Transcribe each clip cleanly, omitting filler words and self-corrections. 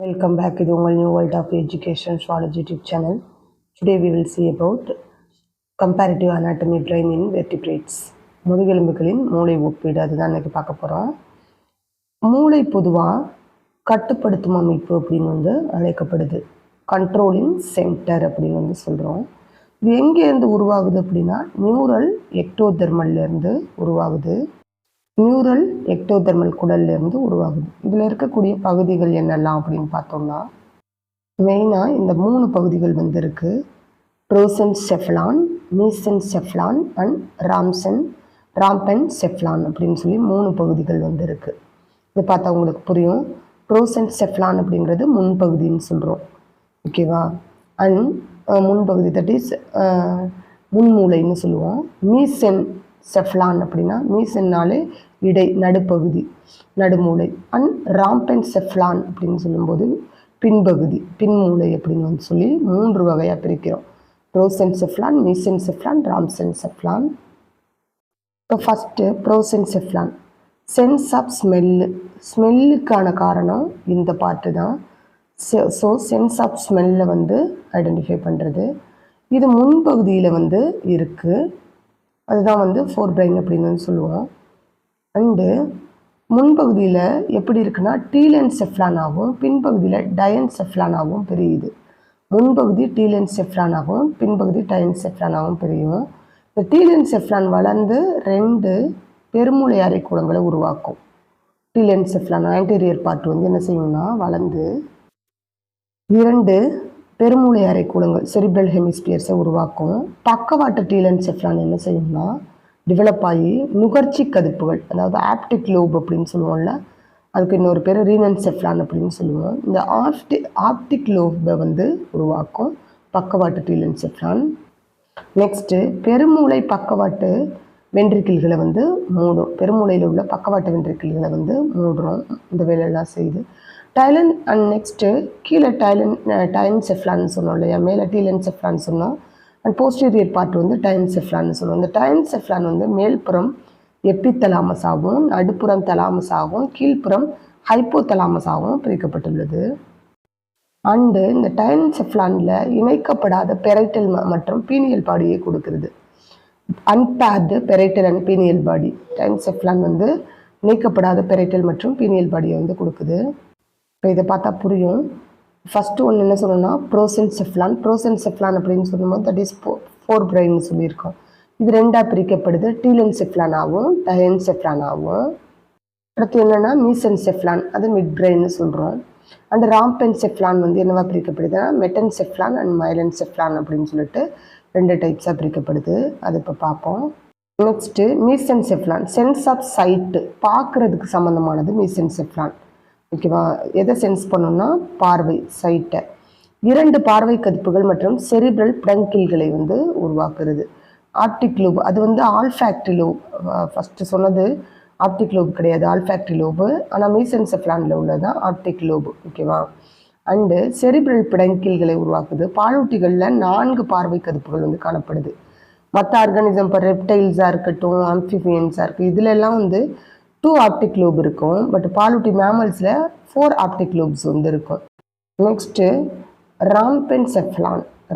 Welcome back to the New World of Education Zoology YouTube channel. Today we will see about comparative anatomy brain in vertebrates. முதுகெலும்புகளின் மூளை ஒப்பீடு அதுதான் இன்னைக்கு பார்க்க போகிறோம். மூளை பொதுவாக கட்டுப்படுத்தும் அமைப்பு அப்படின்னு அழைக்கப்படுது. கண்ட்ரோலிங் சென்டர் அப்படின்னு சொல்கிறோம். இது எங்கேருந்து உருவாகுது அப்படின்னா நியூரல் எக்டோதெர்மல்லேருந்து உருவாகுது. நியூரல் எக்டோதெர்மல் குடல்லேருந்து உருவாகுது. இதில் இருக்கக்கூடிய பகுதிகள் என்னெல்லாம் அப்படின்னு பார்த்தோம்னா மெயினாக இந்த 3 பகுதிகள் இருக்குது. ப்ரோசென்செஃபலான், மீசென்செஃபலான் அண்ட் ராம்பென்செஃபலான் அப்படின்னு சொல்லி 3 பகுதிகள் இருக்குது. இது பார்த்தா உங்களுக்கு புரியும். ப்ரோசென்செஃபலான் அப்படிங்கிறது முன்பகுதின்னு சொல்கிறோம், ஓகேவா? அண்ட் முன்பகுதி தட் இஸ் முன்மூளைன்னு சொல்லுவோம். மீசென்செஃபலான் அப்படின்னா மீசென்னாலே நடுப்பகுதி, நடுமூளை. அண்ட் ராம்பென்செஃபலான் அப்படின்னு சொல்லும்போது பின்பகுதி, பின்மூளை அப்படின்னு சொல்லி 3 வகையாக பிரிக்கிறோம். ப்ரோசென்செஃபலான், மீசென்செஃபலான், ராம்பென்செஃபலான். இப்போ ஃபஸ்ட்டு ப்ரோசென்செஃபலான், சென்ஸ் ஆஃப் ஸ்மெல்லுக்கான காரணம் இந்த பார்ட்டு தான். ஸோ சென்ஸ் ஆஃப் ஸ்மெல்லை ஐடென்டிஃபை பண்ணுறது. இது முன்பகுதியில் இருக்குது. அதுதான் ஃபோர் பிரெயின் அப்படின்னு சொல்லுவோம். அண்டு முன்பகுதியில் எப்படி இருக்குன்னா டீலென்செஃபலானாகவும் பின்பகுதியில் டயன்செஃபலானாகவும் பிரியுது. முன்பகுதி டீலென்செஃபலானாகவும் பின்பகுதி டயன்செஃபலானாகவும் பிரியும். இந்த டீலென்செஃபலான் வளர்ந்து 2 பெருமூளை அரைக்கூடங்களை உருவாக்கும். டீலென்செஃபலான் ஆன்டீரியர் பார்ட் என்ன செய்யும்னா வளர்ந்து 2 பெருமூளை அரைக்கூடங்கள் செரிப்ரல் ஹெமிஸ்பியர்ஸை உருவாக்கும். பக்கவாட்டு டீலென்செஃபலான் என்ன செய்யும்னா டெவலப் ஆகி நுகர்ச்சி கதிப்புகள், அதாவது ஆப்டிக் லோப் அப்படின்னு சொல்லுவோம்ல, அதுக்கு இன்னொரு பேர் ரீனன்செஃபலான் அப்படின்னு சொல்லுவோம். இந்த ஆப்டிக் லோபை உருவாக்கும் பக்கவாட்டு டீலென்செஃபலான். நெக்ஸ்ட்டு பெருமூளை பக்கவாட்டு வென்ட்ரிக்கிள்களை மூடும். பெருமூளையில் உள்ள பக்கவாட்டு வென்ட்ரிக்கிள்களை மூடுறோம். இந்த வேலையெல்லாம் செய்யுது. டைலன் அண்ட் நெக்ஸ்ட்டு கீழே டயன்செஃபலான்னு சொன்னோம் இல்லையா, மேலே டீலென்செஃபலான் சொன்னோம். அண்ட் போஸ்டீரியர் பார்ட் டயன்செஃபலான்னு சொல்லுவோம். இந்த டயன்செஃபலான் மேல்புறம் எப்பித்தலாமஸாகவும் நடுப்புறம் தலாமஸாகவும் கீழ்ப்புறம் ஹைப்போதலாமஸாகவும் பிரிக்கப்பட்டுள்ளது. அண்டு இந்த டயன்செஃபலானில் இணைக்கப்படாத பெரைட்டல் மற்றும் பீனியல் பாடியை கொடுக்கிறது. அன்பேர்டு பெரைட்டல் அண்ட் பீனியல் பாடி. டயன்செஃபலான் இணைக்கப்படாத பெரைட்டல் மற்றும் பீனியல் பாடியை கொடுக்குது. இப்போ இதை பார்த்தா புரியும். ஃபஸ்ட்டு ஒன்று என்ன சொல்லணும்னா ப்ரோசென்செஃபலான் அப்படின்னு சொல்லும்போது தட் இஸ் ஃபோர் பிரெயின் சொல்லியிருக்கோம். இது 2ஆக பிரிக்கப்படுது, டீலென்செஃபலானாகவும் டயன்செஃபலானாகவும். அடுத்து என்னென்னா மீசென்செஃபலான், அது மிட் பிரெயின்னு சொல்கிறோம். அண்ட் ராம்பென்செஃபலான் என்னவா பிரிக்கப்படுதுன்னா மெட்டன்செஃபலான் அண்ட் மைலன்செஃபலான் அப்படின்னு சொல்லிட்டு 2 டைப்ஸாக பிரிக்கப்படுது. அது இப்போ பார்ப்போம். நெக்ஸ்ட்டு மீசென்செஃபலான், சென்ஸ் ஆஃப் சைட்டு, பார்க்குறதுக்கு சம்மந்தமானது மீசென்செஃபலான், ஓகேவா? எதை சென்ஸ் பண்ணோம்னா பார்வை, சைட்டை. 2 பார்வை கதிப்புகள் மற்றும் செரிப்ரல் பிடங்கிள்களை உருவாக்குறது. ஆப்டிக் லோப், அது ஆல்ஃபேக்டரி லோப். ஃபஸ்ட்டு சொன்னது ஆப்டிக் லோப் கிடையாது, ஆல்ஃபேக்டரி லோபு. ஆனால் மீசென்செஃபலானில் உள்ளது ஆப்டிக் லோபு, ஓகேவா? அண்டு செரிப்ரல் பிடங்கிள்களை உருவாக்குது. பாலூட்டிகளில் 4 பார்வை கதிப்புகள் காணப்படுது. மற்ற ஆர்கானிசம், இப்போ ரெப்டைல்ஸாக இருக்கட்டும், ஆம்ஃபிபியன்ஸாக இருக்குது, இதிலெல்லாம் 2 ஆப்டிக் லோப் இருக்கும். பட் பாலூட்டி மேமல்ஸில் 4 ஆப்டிக் லோப்ஸ் இருக்கும். நெக்ஸ்ட்டு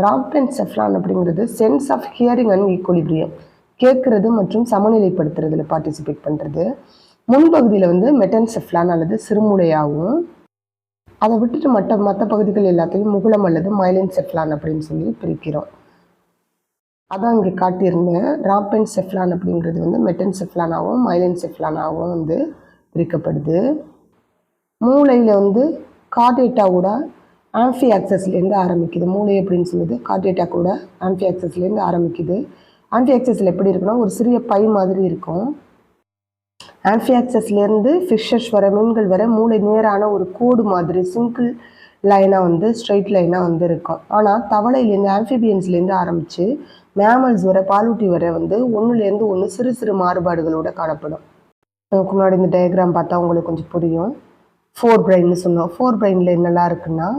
ராம்பென்செஃபலான் அப்படிங்கிறது sense of hearing and equilibrium, கேட்குறது மற்றும் சமநிலைப்படுத்துறதுல பார்ட்டிசிபேட் பண்ணுறது. முன்பகுதியில் மெட்டன்செஃபலான் அல்லது சிறுமூளையாகவும், அதை விட்டுட்டு மற்ற பகுதிகள் எல்லாத்தையும் முகுளம் அல்லது மைலன்செஃபலான் அப்படின்னு சொல்லி பிரிக்கிறோம். அதான் இங்கே காட்டியிருந்தேன். ராம்பென்செஃபலான் அப்படிங்கிறது மெட்டன்செஃபலானாகவும் மைலன்செஃபலானாகவும் பிரிக்கப்படுது. மூளையில் கார்டேட்டா கூட ஆம்ஃபி ஆக்சஸ்லேருந்து ஆரம்பிக்குது. மூளை அப்படின்னு சொல்லுது கார்டேட்டா கூட ஆம்ஃபி ஆக்சஸ்லேருந்து ஆரம்பிக்குது. ஆம்ஃபி ஆக்சஸில் எப்படி இருக்குன்னா ஒரு சிறிய பை மாதிரி இருக்கும். ஆம்ஃபி ஆக்சஸ்லேருந்து ஃபிஷஸ் வர, மீன்கள் வர மூளை நேரான ஒரு கோடு மாதிரி சிங்கிள் லைனாக ஸ்ட்ரைட் லைனாக இருக்கும். ஆனால் தவளையிலேருந்து ஆம்ஃபிபியன்ஸ்லேருந்து ஆரம்பித்து மேமல்ஸ் வர, பாலூட்டி வர ஒன்றுலேருந்து ஒன்று சிறு சிறு மாறுபாடுகளோடு காணப்படும். நமக்கு முன்னாடி இந்த டயக்ராம் பார்த்தா உங்களுக்கு கொஞ்சம் புரியும். 4 பிரெயின்னு சொன்னோம். 4 பிரெயினில் என்னெல்லாம் இருக்குன்னா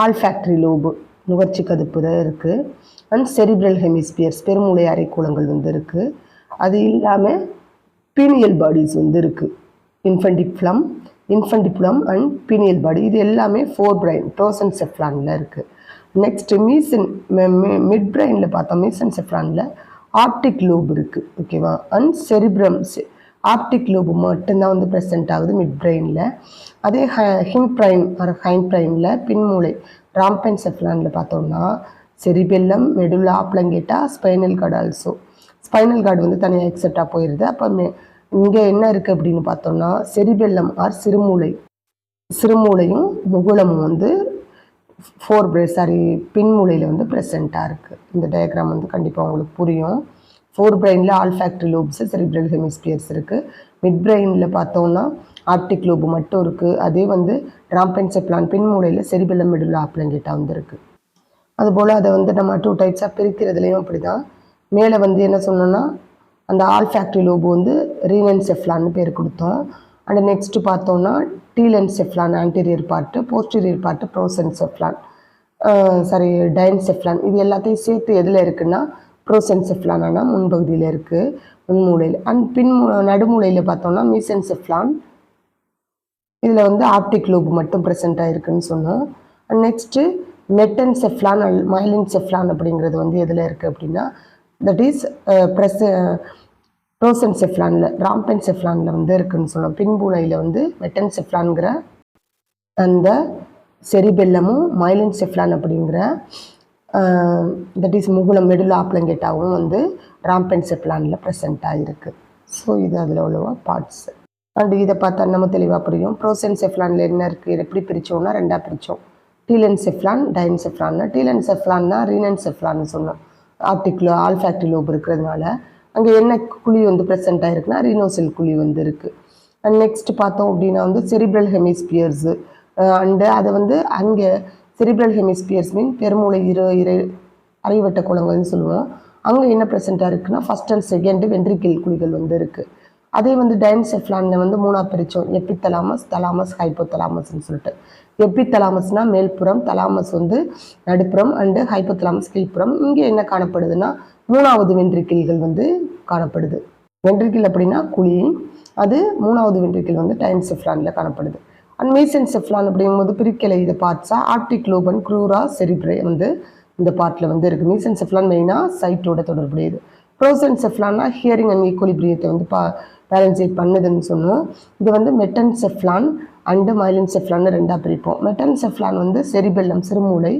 ஆல்ஃபேக்டரி லோபு, நுகர்ச்சி கதிப்பு இருக்குது. அண்ட் செரிப்ரல் ஹெமிஸ்பியர்ஸ், பெருமூளை அரைக்கூடங்கள் இருக்குது. அது இல்லாமல் பீனியல் பாடிஸ் இருக்குது. இன்ஃபென்டிக் ஃப்ளம், இன்ஃபண்டிபுலம் அண்ட் பீனியல் பாடி. இது எல்லாமே ஃபோர் பிரைன் ப்ரோசென்செஃப்லானில் இருக்குது. நெக்ஸ்ட்டு மிட் பிரெயினில் பார்த்தோம். மீசென்செஃப்லானில் ஆப்டிக் லோப் இருக்குது. ஓகேவா. அண்ட் செரிப்ரம் ஆப்டிக் லோப் மட்டும்தான் வந்து ப்ரெசென்ட் ஆகுது மிட் பிரெயினில். அதே ஹிண்ட் பிரைன் ஹைண்ட் பிரைனில் பின்மூளை ராம்பென்செஃப்லானில் பார்த்தோம்னா cerebellum, medulla ஆப்ளங்கேட்டா, spinal cord also. Spinal cord வந்து தனியாக எக்ஸெப்டாக போயிடுது. அப்போ இங்கே என்ன இருக்குது அப்படின்னு பார்த்தோம்னா செரிபெல்லம் ஆர் சிறுமூளையும் முகுளமும் வந்து பின்மூளையில் வந்து ப்ரெசென்ட்டாக இருக்குது. இந்த டயக்ராம் வந்து கண்டிப்பாக உங்களுக்கு புரியும். ஃபோர் பிரெயினில் ஆல்ஃபேக்டரி லோப்ஸ், செரிப்ரல் ஹெமிஸ்பியர்ஸ் இருக்குது. மிட் பிரெயினில் பார்த்தோம்னா ஆப்டிக் லோபு மட்டும் இருக்குது. அதே வந்து ராம்பென்செஃப்லான் பின்மூளையில் செரிபெல்லம், மெடுலா ஆப்ளங்கேட்டா வந்து இருக்குது. அதுபோல் அதை வந்து நம்ம 2 டைப்ஸாக பிரிக்கிறதுலையும் அப்படி தான். மேலே வந்து என்ன சொன்னோன்னா அந்த ஆல்ஃபேக்டரி லோபு வந்து ரீனன்செஃப்லான்னு பேர் கொடுத்தோம். அண்ட் நெக்ஸ்ட்டு பார்த்தோம்னா டீலென்செஃப்லான் ஆன்டீரியர் பார்ட்டு, போஸ்டீரியர் பார்ட்டு ப்ரோசென்செஃப்லான், டைன்செஃப்லான். இது எல்லாத்தையும் சேர்த்து எதில் இருக்குன்னா ப்ரோசென்செஃப்லான் ஆனால் முன்பகுதியில் இருக்குது, முன்மூலையில். அண்ட் நடுமூலையில் பார்த்தோம்னா மீசென்செஃப்லான். இதில் வந்து ஆப்டிக் லோபு மட்டும் ப்ரெசென்ட் ஆகிருக்குன்னு சொன்னோம். அண்ட் நெக்ஸ்ட்டு மெட்டன்செஃப்லான் அண்ட் மைலின்செஃப்லான் அப்படிங்கிறது வந்து எதில் இருக்குது அப்படின்னா தட் இஸ் ப்ரோசென்செஃப்லானில் ராம்பென்செஃப்லானில் வந்து இருக்குதுன்னு சொன்னோம். பின்பூளையில் வந்து மெட்டன்செஃப்லான்கிற அந்த செரிபெல்லமும் மைலின்செஃப்லான் அப்படிங்கிற தட் இஸ் முகுளம், மெடுலா ஆப்ளங்கேட்டாவும் வந்து ராம்பென்செஃப்லானில் ப்ரெசென்ட் ஆகிருக்கு. ஸோ இது அதில் உள்ள பார்ட்ஸ். அண்ட் இதை பார்த்தா நம்ம தெளிவாக புரியும். ப்ரோசென்செஃப்லானில் என்ன இருக்குது, எப்படி பிரித்தோம்னா 2ஆக பிரித்தோம். டீலென்செஃப்லான், டைன்செஃப்லான்னா டீலென்செஃப்லான்னா ரீனன்செஃப்லான்னு சொன்னோம். ஆல்ஃபேக்டரி லோப் இருக்கிறதுனால அங்கே என்ன குழி வந்து ப்ரெசென்ட் ஆகிருக்குன்னா ரீனோசெல் குழி வந்து இருக்குது. அண்ட் நெக்ஸ்ட் பார்த்தோம் அப்படின்னா வந்து செரிப்ரல் ஹெமிஸ்பியர்ஸு அண்டு அதை வந்து அங்கே செரிப்ரல் ஹெமிஸ்பியர்ஸ் மீன் பெருமூளை அரைவட்ட குளங்கள்னு சொல்லுவோம். அங்கே என்ன ப்ரெசென்ட்டாக இருக்குன்னா ஃபஸ்ட் அண்ட் செகண்டு வென்ட்ரிக்கிள் குழிகள் வந்து இருக்குது. அதே வந்து டைன்செஃப்லானில் வந்து 3ஆக பிரித்தோம். எபித்தலாமஸ், தலாமஸ், ஹைப்போதலாமஸ்ன்னு சொல்லிட்டு. எபித்தலாமஸ்னால் மேல்புறம், தலாமஸ் வந்து நடுப்புறம் அண்டு ஹைப்போதலாமஸ் கீழ்ப்புறம். இங்கே என்ன காணப்படுதுன்னா 3வது வென்ட்ரிக்கிள்கள் வந்து காணப்படுது. வென்ட்ரிக்கிள் அப்படின்னா குழி, அது 3வது வென்ட்ரிக்கிள் வந்து டைன்செஃப்லானில் காணப்படுது. அண்ட் மீசென்செஃப்லான் அப்படிங்கும்போது பிரிக்கலை இதை பார்ட்ஸா ஆப்டிக் லோப் அண்ட் க்ரூரா செரிப்ரே வந்து இந்த பார்ட்டில் வந்து இருக்குது. மீசென்செஃப்லான் மெயினாக சைட்டோட தொடர்புடையது. ப்ரோசென்செஃப்லான்னா ஹியரிங் அண்ட் ஈக்குலிபிரியத்தை வந்து பேலன்சேட் பண்ணுதுன்னு சொன்னோம். இது வந்து மெட்டன்செஃப்லான் அண்டு மைலின்செஃப்லான்னு 2ஆக பிரிப்போம். மெட்டன்செஃப்லான் வந்து செரிபெல்லம் சிறுமூளை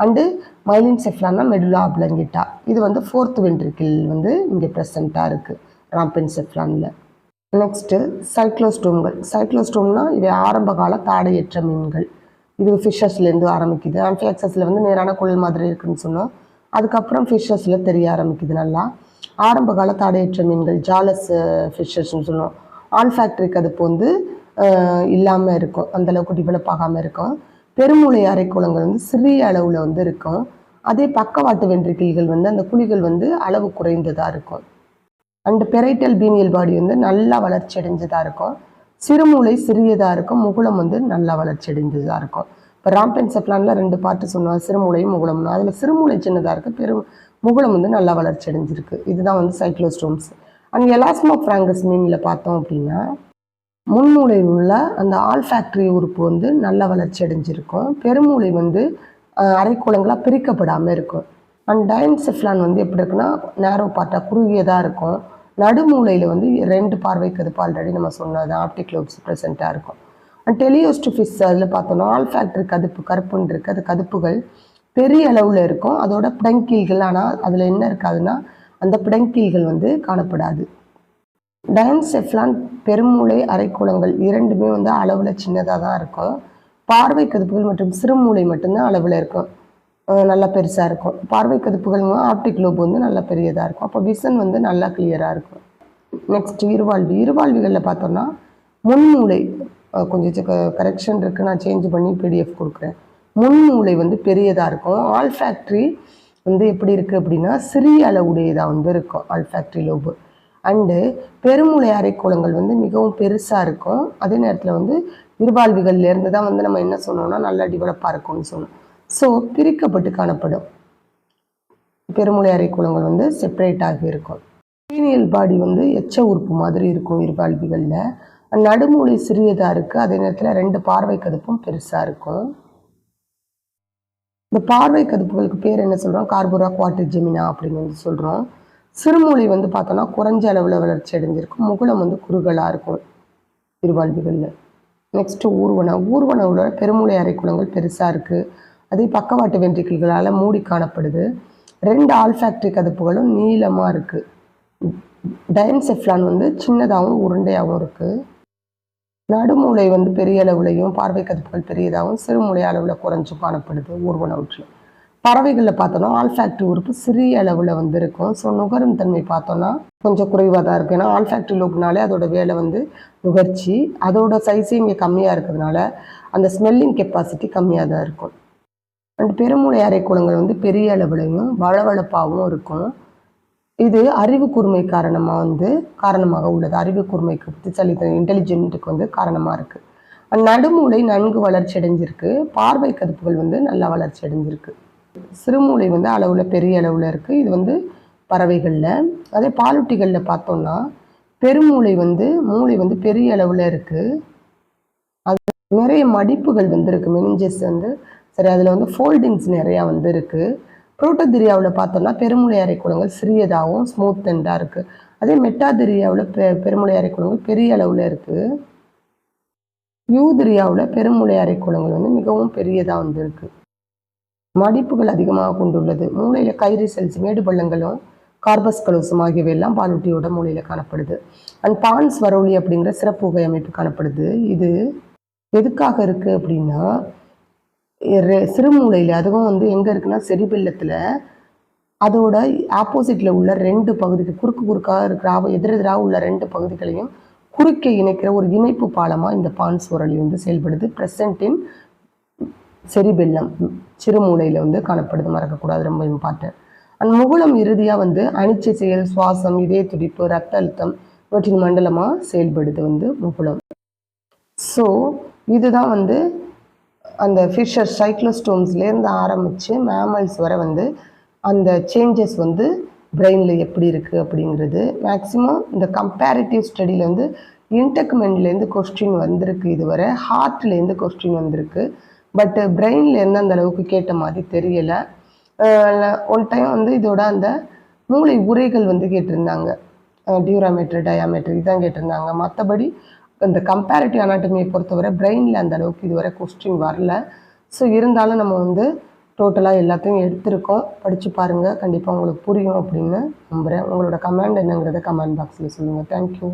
அண்டு மைலின்செஃப்லான்னா மெடுலா ஆப்ளங்கேட்டா. இது வந்து 4th வென்ட்ரிக்கிள் வந்து இங்கே ப்ரெசென்ட்டாக இருக்குது ராம்பென்செஃப்லானில். நெக்ஸ்ட்டு சைக்ளோஸ்டோம்கள். சைக்ளோஸ்டோம்னா இவை ஆரம்பகால தாடையற்ற மீன்கள். இது ஃபிஷ்ஷஸ்லேருந்து ஆரம்பிக்குது. ஆம்ஃபியாக்சஸில் வந்து நேரான குழல் மாதிரி இருக்குதுன்னு சொன்னோம். அதுக்கப்புறம் ஃபிஷ்ஷஸில் தெரிய ஆரம்பிக்குது. நல்லா ஆரம்பகால தாடையற்ற மீன்கள் ஜாலஸ் ஃபிஷ்ஷஸ்ன்னு சொல்லுவோம். ஆல்ஃபேக்டரி கதுப்பு வந்து இல்லாமல் இருக்கும், அந்தளவுக்கு டெவலப் ஆகாமல் இருக்கும். பெருமூளை அரைக்குளங்கள் வந்து சிறிய அளவில் வந்து இருக்கும். அதே பக்கவாட்டு வென்ட்ரிக்கிள்கள் வந்து அந்த குழிகள் வந்து அளவு குறைந்ததாக இருக்கும். அண்டு பெரைட்டல் பீனியல் பாடி வந்து நல்லா வளர்ச்சி அடைஞ்சதாக இருக்கும். சிறுமூளை சிறியதாக இருக்கும், முகுளம் வந்து நல்லா வளர்ச்சி அடைஞ்சதாக இருக்கும். இப்போ ராம்பென்செஃப்லானில் 2 பார்ட்டு சொன்னோம், சிறுமூளையும் முகுளம்னு. அதில் சிறுமூளை சின்னதாக இருக்குது, முகுளம் வந்து நல்லா வளர்ச்சி அடைஞ்சிருக்கு. இதுதான் வந்து சைக்ளோஸ்டோம்ஸ். அண்ட் எலாஸ்மோஃப்ராங்கஸ் மீனில் பார்த்தோம் அப்படின்னா முன்மூளையில் உள்ள அந்த ஆல்ஃபேக்டரி உறுப்பு வந்து நல்லா வளர்ச்சி அடைஞ்சிருக்கும். பெருமூளை வந்து அரைக்குளங்களாக பிரிக்கப்படாமல் இருக்கும். அண்ட் டைன்செஃப்லான் வந்து எப்படி இருக்குன்னா நேரோ பார்ட்டாக குறுகியதாக இருக்கும். நடுமூளையில் வந்து 2 பார்வை கதுப்பு ஆல்ரெடி நம்ம சொன்னது ஆப்டிக் லோப்ஸ் ப்ரெசென்ட்டாக இருக்கும். அண்ட் டெலியோஸ்டோஃபிஸ் அதில் பார்த்தோம்னா ஆல்ஃபேக்டரி கதுப்பு கருப்புன்னு இருக்குது. அது கதுப்புகள் பெரிய அளவில் இருக்கும். அதோட பிடங்கீல்கள், ஆனால் அதில் என்ன இருக்காதுன்னா அந்த பிடங்கீல்கள் வந்து காணப்படாது. டைன்செஃப்லான் பெருமூளை அரைக்குளங்கள் இரண்டுமே வந்து அளவில் சின்னதாக தான் இருக்கும். பார்வை கதுப்புகள் மற்றும் சிறுமூளை மட்டும்தான் அளவில் இருக்கும், நல்லா பெருசாக இருக்கும். பார்வை கதுப்புகள் ஆப்டிக் லோப் வந்து நல்லா பெரியதாக இருக்கும். அப்போ விஷன் வந்து நல்லா கிளியராக இருக்கும். நெக்ஸ்ட் இருவாழ்விகளில் பார்த்தோம்னா முன்மூளை கொஞ்சம் கரெக்ஷன் இருக்குது, நான் சேஞ்ச் பண்ணி PDF கொடுக்குறேன். முன்மூளை வந்து பெரியதாக இருக்கும். ஆல்ஃபேக்டரி வந்து எப்படி இருக்குது அப்படின்னா சிறிய அளவுடையதாக வந்து இருக்கும் ஆல்ஃபேக்டரி லோபு. அண்டு பெருமூளை அரைக்குளங்கள் வந்து மிகவும் பெருசாக இருக்கும். அதே நேரத்தில் வந்து இருவாழ்விகள்லேருந்து தான் வந்து நம்ம என்ன சொன்னோம்னா நல்லா டெவலப்பாக இருக்கும்னு சொன்னோம். ஸோ பிரிக்கப்பட்டு காணப்படும். பெருமூளை அரைக்குளங்கள் வந்து செப்பரேட் ஆகி இருக்கும். பீனியல் பாடி வந்து எச்ச உறுப்பு மாதிரி இருக்கும் இருவாழ்விகளில். நடுமூளை சிறியதாக இருக்குது, அதே நேரத்தில் 2 பார்வை கதுப்பும் பெருசாக இருக்கும். இந்த பார்வை கதுப்புகளுக்கு பேர் என்ன சொல்கிறோம்? கார்போரா குவாட்ரிஜெமினா அப்படின்னு வந்து சொல்கிறோம். சிறுமூளை வந்து பார்த்தோன்னா குறைஞ்ச அளவில் வளர்ச்சி அடைஞ்சிருக்கும். முகுளம் வந்து குறுகலாக இருக்கும் இருவாழ்விகளில். நெக்ஸ்ட்டு ஊர்வனவுல பெருமூளை அரைக்குளங்கள் பெருசாக இருக்குது. அதே பக்கவாட்டு வென்ட்ரிக்கிள்களால் மூடி காணப்படுது. 2 ஆல்ஃபாக்டரி கதுப்புகளும் நீளமாக இருக்குது. டயன்செஃப்லான் வந்து சின்னதாகவும் உருண்டையாகவும் இருக்குது. நடுமூளை வந்து பெரிய அளவுலையும் பார்வை கதுப்புகள் பெரியதாகவும் சிறுமூளை அளவில் குறைஞ்சும் காணப்படுது ஊர்வனவுற்றில். பறவைகளில் பார்த்தோன்னா ஆல்ஃபாக்டரி உறுப்பு சிறிய அளவில் வந்து இருக்கும். ஸோ நுகரும் தன்மை பார்த்தோன்னா கொஞ்சம் குறைவாக தான் இருக்குது. ஏன்னா ஆல்ஃபாக்டரி லோப்னாலே அதோட வேலை வந்து நுகர்ச்சி, அதோட சைஸே இங்கே கம்மியாக இருக்கிறதுனால அந்த ஸ்மெல்லிங் கெப்பாசிட்டி கம்மியாக தான் இருக்கும். அண்ட் பெருமூளை அரைக்குளங்கள் வந்து பெரிய அளவுலையும் வளவளப்பாகவும் இருக்கும். இது அறிவு கூர்மை காரணமாக உள்ளது. அறிவு கூர்மைக்கு புத்திசாலித்தனம் இன்டெலிஜென்ட்டுக்கு வந்து காரணமாக இருக்குது. நடுமூளை நன்கு வளர்ச்சி அடைஞ்சிருக்கு. பார்வை கதுப்புகள் வந்து நல்லா வளர்ச்சி அடைஞ்சிருக்கு. சிறுமூளை வந்து அளவில் பெரிய அளவில் இருக்குது. இது வந்து பறவைகளில். அதே பாலூட்டிகளில் பார்த்தோம்னா பெருமூளை வந்து மூளை வந்து பெரிய அளவில் இருக்குது. அது நிறைய மடிப்புகள் வந்து இருக்குது. மெனிஞ்சஸ் வந்து சரி, அதில் வந்து ஃபோல்டிங்ஸ் நிறையா வந்து இருக்குது. புரோட்டோதிரியாவில் பார்த்தோம்னா பெருமூளை அரைக்குளங்கள் சிறியதாகவும் ஸ்மூத் எண்டாக இருக்குது. அதே மெட்டாதிரியாவில் பெருமூளை அரைக்குளங்கள் பெரிய அளவில் இருக்குது. யூதிரியாவில் பெருமூளை அரைக்குளங்கள் வந்து மிகவும் பெரியதாக வந்து இருக்குது. மடிப்புகள் அதிகமாக கொண்டுள்ளது. மூளையில் கைரி செல்ஸ் மேடு பள்ளங்களும் கார்பஸ் கலோசம் ஆகியவையெல்லாம் பாலூட்டியோட மூளையில் காணப்படுது. அண்ட் பான்ஸ் வரொலி அப்படிங்கிற சிறப்பு வகை அமைப்பு காணப்படுது. இது எதுக்காக இருக்குது அப்படின்னா சிறுமூளையில், அதுவும் வந்து எங்கே இருக்குன்னா செரிபெல்லத்தில், அதோட ஆப்போசிட்டில் உள்ள 2 பகுதிக்கு குறுக்காக இருக்கிற எதிரெதிராக உள்ள 2 பகுதிகளையும் குறுக்கே இணைக்கிற ஒரு இணைப்பு பாலமாக இந்த பான்ஸ் வரொலி வந்து செயல்படுது. ப்ரெசன்ட் இன் செரிபெல்லம், சிறுமூளையில் வந்து காணப்படுது. மறக்கக்கூடாது, ரொம்ப இம்பார்ட்டன்ட். அண்ட் முகுளம் இறுதியாக வந்து அனிச்சை செயல், சுவாசம், இதய துடிப்பு, ரத்த அழுத்தம் இவற்றின் மண்டலமாக செயல்படுது வந்து முகுளம். ஸோ இதுதான் வந்து அந்த ஃபிஷர் சைக்ளோஸ்டோம்ஸ்லேருந்து ஆரம்பித்து மேமல்ஸ் வரை வந்து அந்த சேஞ்சஸ் வந்து பிரெயினில் எப்படி இருக்குது அப்படிங்கிறது. மேக்ஸிமம் இந்த கம்பேரிட்டிவ் ஸ்டடியில் வந்து இன்டெக்மெண்ட்லேருந்து கொஸ்டின் வந்திருக்கு, இதுவரை ஹார்ட்லேருந்து கொஸ்டின் வந்திருக்கு. பட்டு பிரெயின்லேருந்து அந்த அளவுக்கு கேட்ட மாதிரி தெரியலை. ஒன் டைம் வந்து இதோட அந்த மூளை உரைகள் வந்து கேட்டிருந்தாங்க, டியூராமீட்டர், டயாமீட்டர் இதுதான் கேட்டிருந்தாங்க. மற்றபடி இந்த கம்பேரிட்டிவ் அனாட்டமியை பொறுத்தவரை பிரெயினில் அந்த அளவுக்கு இதுவரை கொஸ்டின் வரல. ஸோ இருந்தாலும் நம்ம வந்து டோட்டலாக எல்லாத்தையும் எடுத்திருக்கோம். படித்து பாருங்கள், கண்டிப்பாக உங்களுக்கு புரியும் அப்படின்னு நம்புகிறேன். உங்களோட கமெண்ட் என்னங்கிறத கமெண்ட் பாக்ஸில் சொல்லுங்கள். தேங்க்யூ.